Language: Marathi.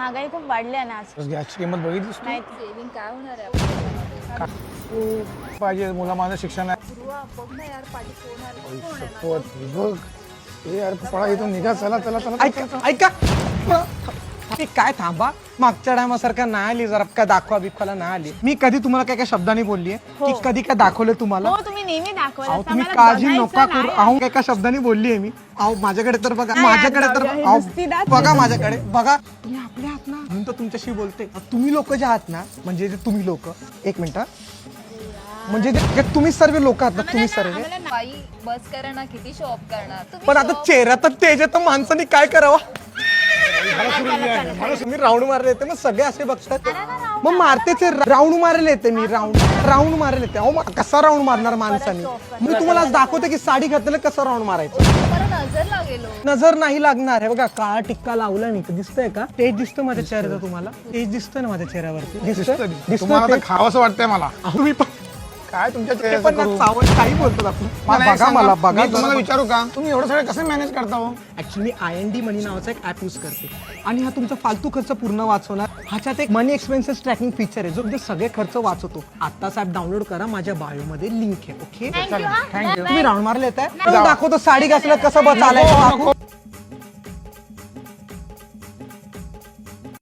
महागाई खूप वाढली आहे ना आज. गॅसची किंमत बघितलीस तू? नाही सेविंग काय होणार आहे आपल्याला? पाहिजे मुला माझं शिक्षण आहे. ध्रुवा, बघ ना यार पाठी कोण आलं? कोण आहे ना? शपथ, बघ ए यार पळा इथून निघा. चला चला चला ऐका ते काय थांबा, मागच्या टायमासारखा नाही आली, जरा काय दाखवा बिखवायला नाही आली. मी कधी तुम्हाला काय काय शब्दांनी बोलली की कधी काय दाखवलं तुम्हाला? हो तुम्ही नेहमी दाखवलं अहो असं तुम्ही मला काळजी बघायचं नका नाही करू. आहे. अहो काय काय शब्दांनी बोलली आहे मी. अहो माझ्याकडे तर बघा, नाही, माझ्याकडे तर जाऊ द्या, हे अहो, नुसती दात बघा माझ्याकडे बघा. तुम्ही आपल्या आहात ना म्हणून तर तुमच्याशी बोलते. तुम्ही लोक जे आहात ना, म्हणजे जे तुम्ही लोक, एक मिनिट, म्हणजे जे तुम्ही सर्व लोक आहात ना, तुम्ही सर्व. आम्हाला ना- बाई बस करा ना, किती शॉप करणार तुम्ही? पण आता shop- चेहरा तर तेज आहे, तर माणसाने काय करावं? मी राऊंड मारले येते, मग सगळे असे बघतात. मग मारतेच राऊंड मारले येते मी, राऊंड मारले येते. अहो मग कसा राऊंड मारणार माणसाने? मी तुम्हाला आज दाखवते की साडी घातलेलं कसं राऊंड मारायचं. बरं नजर लागेल हो. नजर नाही लागणार. हे बघा काळा टिक्का लावला मी, दिसतंय का? तेज दिसतं माझ्या चेहऱ्याचं तुम्हाला? तेज दिसतंय ना माझ्या चेहऱ्यावरती? तुम्हाला दिसतंय तर खावंसं वाटतंय मला. तुम्ही पण काय तुमच्या ते चेहऱ्याचं पण ना करू? चावट काही बोलतो आपण. मला एक बघा सांगा, मला बघा. मी तुम्हाला विचारू का तुम्ही एवढं सगळं कसं मॅनेज करता हो? ऍक्च्युली IND मनी नावाचा एक ऍप यूज करते आणि हा तुमचा फालतू खर्च पूर्ण वाचवणार. ह्याच्यात एक मनी एक्सपेन्सेस ट्रॅकिंग फीचर आहे जो तुमचे सगळे खर्च वाचवतो. आताच ऍप डाउनलोड करा, माझ्या बायो मध्ये लिंक आहे. ओके Thank you, हा. थँक्यू. तुम्ही राऊंड मारले येत आहे, दाखवतो साडी घातल्यात कसं बचायला.